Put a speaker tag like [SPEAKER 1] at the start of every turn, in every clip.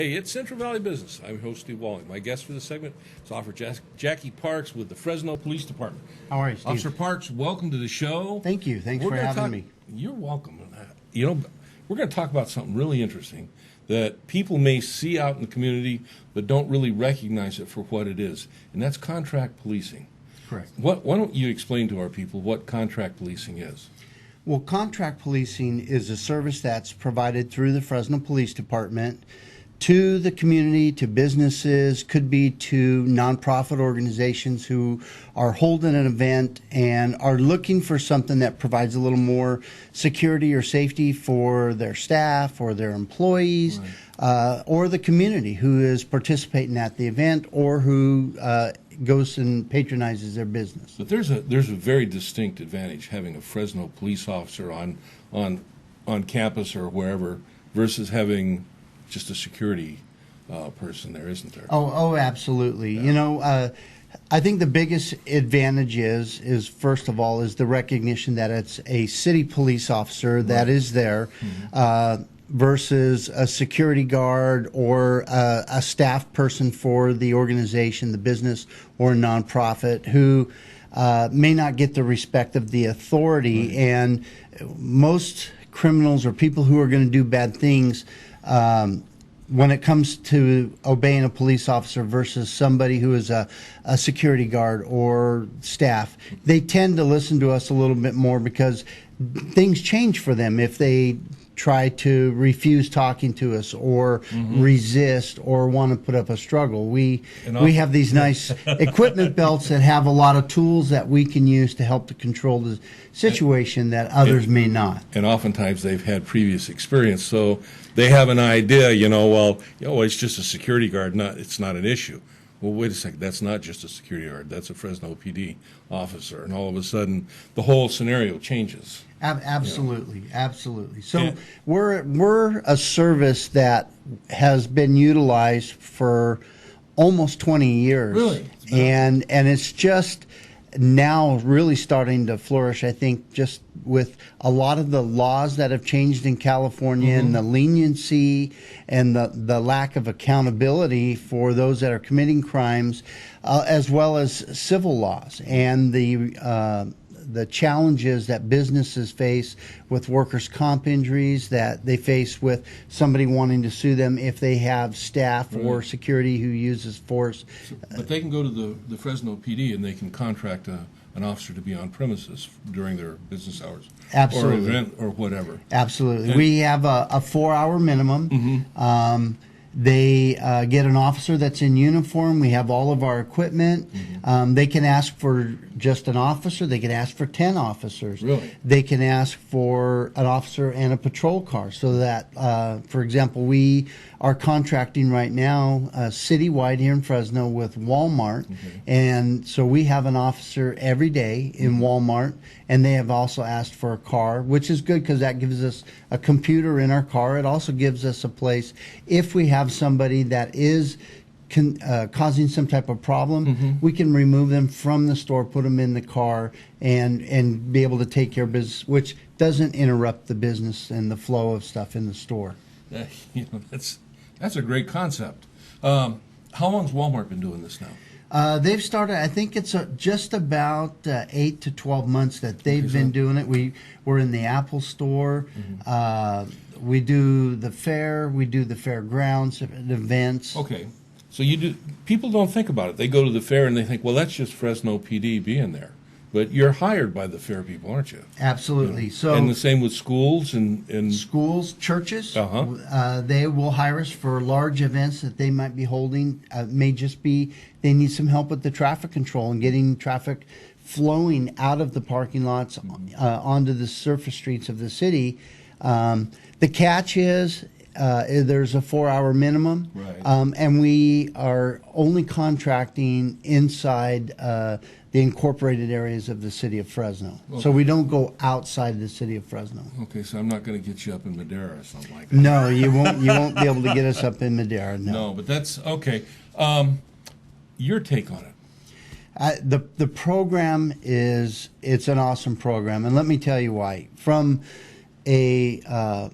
[SPEAKER 1] Hey, it's Central Valley Business. I'm your host, Steve Walling. My guest for this segment is Officer Jackie Parks with the Fresno Police Department.
[SPEAKER 2] How are you, Steve?
[SPEAKER 1] Officer Parks, welcome to the show.
[SPEAKER 2] Thank you. Thanks for having me.
[SPEAKER 1] You're welcome. We're going to talk about something really interesting that people may see out in the community but don't really recognize it for what it is, and that's contract policing.
[SPEAKER 2] Correct.
[SPEAKER 1] Why don't you explain to our people what contract policing is?
[SPEAKER 2] Well, contract policing is a service that's provided through the Fresno Police Department to the community, to businesses, could be to nonprofit organizations who are holding an event and are looking for something that provides a little more security or safety for their staff or their employees, right. Or the community who is participating at the event or who goes and patronizes their business.
[SPEAKER 1] But there's a very distinct advantage having a Fresno police officer on campus or wherever versus having just a security person there, isn't there?
[SPEAKER 2] Oh, absolutely. Yeah. You know, I think the biggest advantage is first of all is the recognition that it's a city police officer that is there, versus a security guard or a staff person for the organization, the business or nonprofit who may not get the respect of the authority. Right. And most criminals or people who are going to do bad things, when it comes to obeying a police officer versus somebody who is a security guard or staff, they tend to listen to us a little bit more because things change for them if they try to refuse talking to us or resist or want to put up a struggle. We have these nice equipment belts that have a lot of tools that we can use to help to control the situation that others may not.
[SPEAKER 1] And oftentimes they've had previous experience, so they have an idea, it's just a security guard, it's not an issue. Well, wait a second, that's not just a security guard, that's a Fresno PD officer, and all of a sudden the whole scenario changes.
[SPEAKER 2] Absolutely, absolutely. So we're a service that has been utilized for almost 20 years.
[SPEAKER 1] Really?
[SPEAKER 2] And it's just now really starting to flourish, I think, just with a lot of the laws that have changed in California and the leniency and the lack of accountability for those that are committing crimes, as well as civil laws and the challenges that businesses face with workers' comp injuries, that they face with somebody wanting to sue them if they have staff or security who uses force.
[SPEAKER 1] But they can go to the Fresno PD and they can contract an officer to be on premises during their business hours.
[SPEAKER 2] Absolutely.
[SPEAKER 1] Or event or whatever.
[SPEAKER 2] Absolutely. And we have a 4-hour minimum. They get an officer that's in uniform. We have all of our equipment. They can ask for just an officer. They can ask for 10 officers.
[SPEAKER 1] Really?
[SPEAKER 2] They can ask for an officer and a patrol car so that, for example, we are contracting right now citywide here in Fresno with Walmart. And so we have an officer every day in Walmart, and they have also asked for a car, which is good because that gives us a computer in our car. It also gives us a place if we have somebody that is causing some type of problem, we can remove them from the store, put them in the car, and be able to take care of business, which doesn't interrupt the business and the flow of stuff in the store.
[SPEAKER 1] That's a great concept. How long has Walmart been doing this now?
[SPEAKER 2] They've started, I think it's just about 8 to 12 months that they've been doing it. We're in the Apple Store. We do the fair. We do the fairgrounds events.
[SPEAKER 1] Okay. So people don't think about it. They go to the fair and they think, well, that's just Fresno PD being there. But you're hired by the fair people, aren't you?
[SPEAKER 2] Absolutely. So,
[SPEAKER 1] and the same with schools and
[SPEAKER 2] schools, churches. They will hire us for large events that they might be holding. May just be they need some help with the traffic control and getting traffic flowing out of the parking lots onto the surface streets of the city. The catch is there's a 4-hour minimum, and we are only contracting inside the incorporated areas of the city of Fresno. Okay. So we don't go outside the city of Fresno.
[SPEAKER 1] Okay, so I'm not going to get you up in Madera or something like that.
[SPEAKER 2] No, you won't. You won't be able to get us up in Madera.
[SPEAKER 1] No, but that's okay. Your take on it?
[SPEAKER 2] The program it's an awesome program, and let me tell you why. From a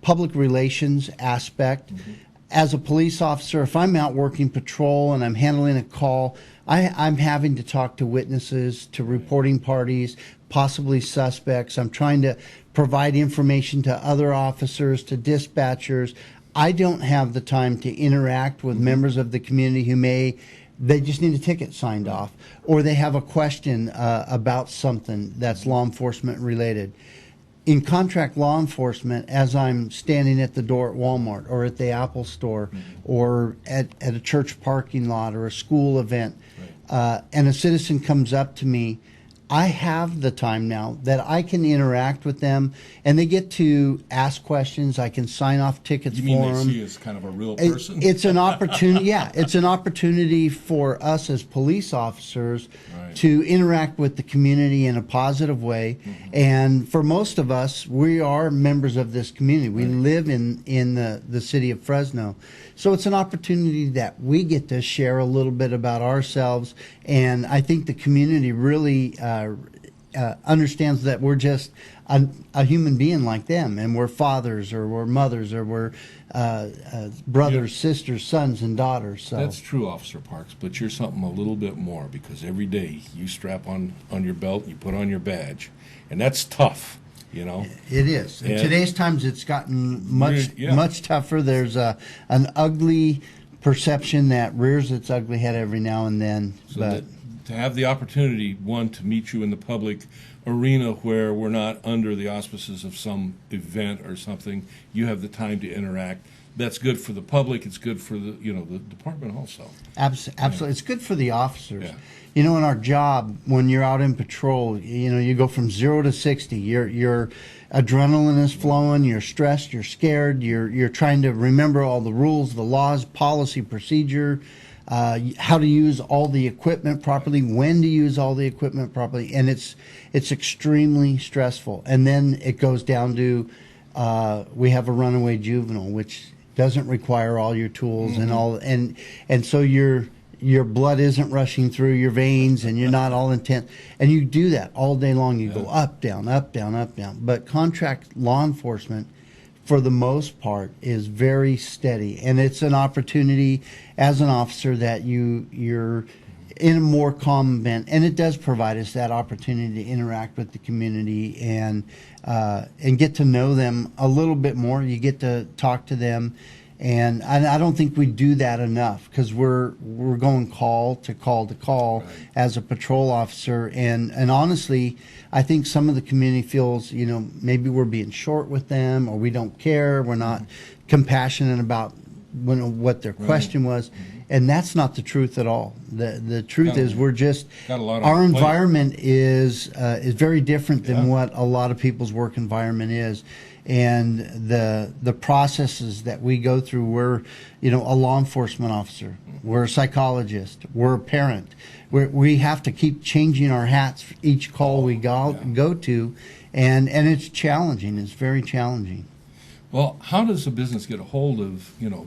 [SPEAKER 2] public relations aspect. As a police officer, if I'm out working patrol and I'm handling a call, I'm having to talk to witnesses, to reporting parties, possibly suspects. I'm trying to provide information to other officers, to dispatchers. I don't have the time to interact with members of the community who they just need a ticket signed off, or they have a question about something that's law enforcement related. In contract law enforcement, as I'm standing at the door at Walmart or at the Apple store or at a church parking lot or a school event, and a citizen comes up to me, I have the time now that I can interact with them, and they get to ask questions. I can sign off tickets
[SPEAKER 1] You mean
[SPEAKER 2] for
[SPEAKER 1] they
[SPEAKER 2] them.
[SPEAKER 1] see you as kind of a real person?
[SPEAKER 2] It's an opportunity. Yeah, it's an opportunity for us as police officers to interact with the community in a positive way. And for most of us, we are members of this community. We live in the city of Fresno. So it's an opportunity that we get to share a little bit about ourselves. And I think the community really understands that we're just a human being like them, and we're fathers or we're mothers or we're brothers, sisters, sons, and daughters. So
[SPEAKER 1] That's true, Officer Parks, but you're something a little bit more, because every day you strap on your belt, you put on your badge, and that's tough, you know.
[SPEAKER 2] it is. In
[SPEAKER 1] And-
[SPEAKER 2] today's times, it's gotten much
[SPEAKER 1] Yeah.
[SPEAKER 2] much tougher. There's an ugly perception that rears its ugly head every now and then.
[SPEAKER 1] So
[SPEAKER 2] but
[SPEAKER 1] that, to have the opportunity, one, to meet you in the public arena where we're not under the auspices of some event or something, you have the time to interact. That's good for the public. It's good for the department also.
[SPEAKER 2] Absolutely. It's good for the officers.
[SPEAKER 1] Yeah.
[SPEAKER 2] You know, in our job, when you're out in patrol, you go from 0 to 60. Your adrenaline is flowing. You're stressed. You're scared. You're trying to remember all the rules, the laws, policy, procedure, how to use all the equipment properly, when to use all the equipment properly, and it's extremely stressful. And then it goes down to we have a runaway juvenile, which doesn't require all your tools and all, and so your blood isn't rushing through your veins, and you're not all intent, and you do that all day long. You go up, down, up, down, up, down. But contract law enforcement, for the most part, is very steady, and it's an opportunity as an officer that you're in a more calm event, and it does provide us that opportunity to interact with the community and get to know them a little bit more. You get to talk to them, and I don't think we do that enough, because we're going call to call to call as a patrol officer, and honestly, I think some of the community feels, maybe we're being short with them, or we don't care, we're not compassionate about what their question was, and that's not the truth at all. The truth is we're just,
[SPEAKER 1] Got a lot on
[SPEAKER 2] our
[SPEAKER 1] our plate.
[SPEAKER 2] environment is very different than what a lot of people's work environment is. And the processes that we go through, we're a law enforcement officer, we're a psychologist, we're a parent. We have to keep changing our hats for each call we go to, and it's challenging. It's very challenging.
[SPEAKER 1] Well, how does a business get a hold of, do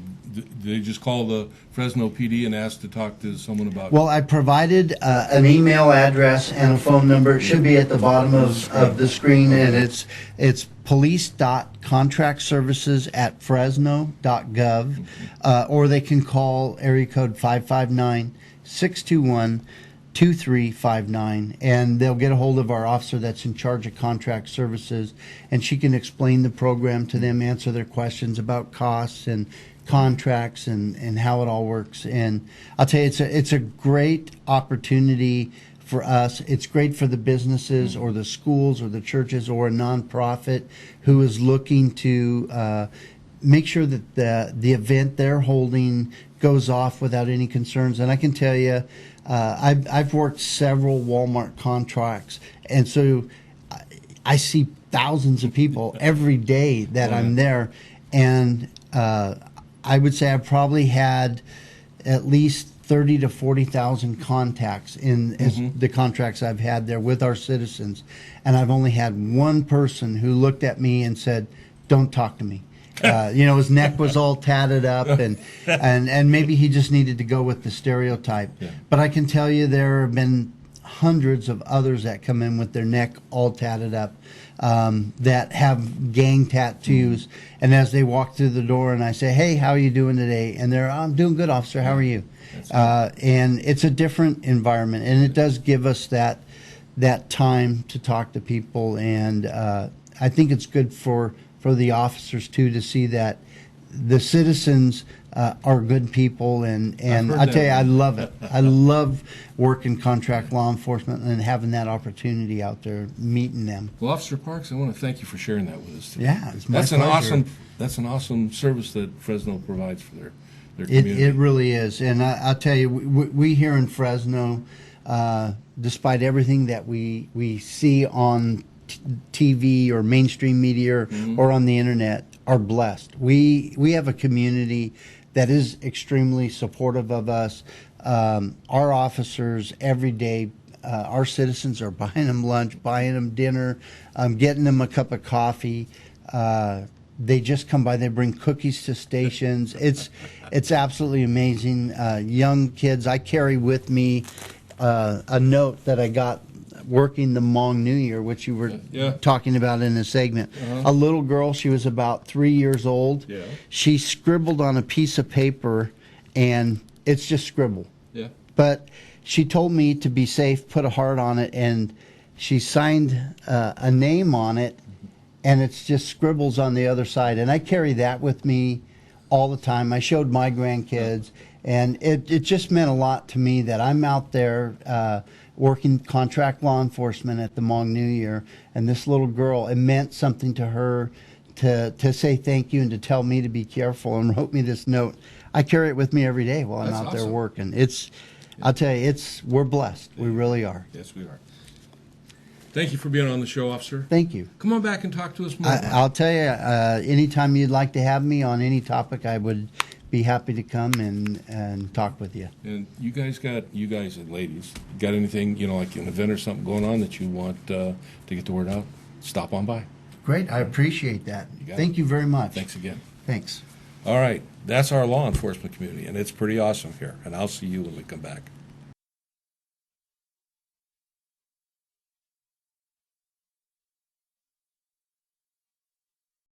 [SPEAKER 1] they just call the Fresno PD and ask to talk to someone about?
[SPEAKER 2] Well, I provided an email address and a phone number. It should be at the bottom of the screen, and it's police.contractservices@fresno.gov, or they can call area code 559-621-2359, and they'll get a hold of our officer that's in charge of contract services, and she can explain the program to them, answer their questions about costs and contracts and how it all works. And I'll tell you, it's a great opportunity for us. It's great for the businesses or the schools or the churches or a nonprofit who is looking to make sure that the event they're holding goes off without any concerns. And I can tell you, I've worked several Walmart contracts, and so I see thousands of people every day that I'm there, and I would say I've probably had at least 30 to 40,000 contacts in the contracts I've had there with our citizens, and I've only had one person who looked at me and said, "Don't talk to me." His neck was all tatted up, and maybe he just needed to go with the stereotype.
[SPEAKER 1] Yeah.
[SPEAKER 2] But I can tell you there have been hundreds of others that come in with their neck all tatted up, that have gang tattoos. And as they walk through the door and I say, hey, how are you doing today? And they're, I'm doing good, officer. How are you? And it's a different environment, and it does give us that time to talk to people. And I think it's good for the officers too to see that the citizens are good people, and I tell you, I love it. I love working contract law enforcement and having that opportunity out there, meeting them.
[SPEAKER 1] Well, Officer Parks, I want to thank you for sharing that with us today.
[SPEAKER 2] Yeah, it's my pleasure.
[SPEAKER 1] That's an awesome service that Fresno provides for their community.
[SPEAKER 2] It really is, and I'll tell you, we here in Fresno, despite everything that we see on TV or mainstream media or on the internet, are blessed. We have a community that is extremely supportive of us. Our officers every day, our citizens are buying them lunch, buying them dinner, getting them a cup of coffee. They just come by. They bring cookies to stations. It's absolutely amazing. Young kids. I carry with me a note that I got working the Hmong New Year, which you were talking about in the segment. A little girl, she was about 3 years old.
[SPEAKER 1] Yeah.
[SPEAKER 2] She scribbled on a piece of paper, and it's just scribble.
[SPEAKER 1] Yeah.
[SPEAKER 2] But she told me to be safe, put a heart on it, and she signed a name on it, and it's just scribbles on the other side. And I carry that with me all the time. I showed my grandkids, and it just meant a lot to me that I'm out there working contract law enforcement at the Hmong New Year, and this little girl, it meant something to her to say thank you and to tell me to be careful, and wrote me this note. I carry it with me every day while I'm out there working. I'll tell you, we're blessed. We really are.
[SPEAKER 1] Yes, we are. Thank you for being on the show, Officer.
[SPEAKER 2] Thank you.
[SPEAKER 1] Come on back and talk to us more.
[SPEAKER 2] I'll tell you, anytime you'd like to have me on any topic, I would be happy to come and talk with you.
[SPEAKER 1] And you guys and ladies, got anything, like an event or something going on that you want to get the word out? Stop on by.
[SPEAKER 2] Great. I appreciate that. Thank you very much.
[SPEAKER 1] Thanks again.
[SPEAKER 2] Thanks.
[SPEAKER 1] All right. That's our law enforcement community, and it's pretty awesome here. And I'll see you when we come back.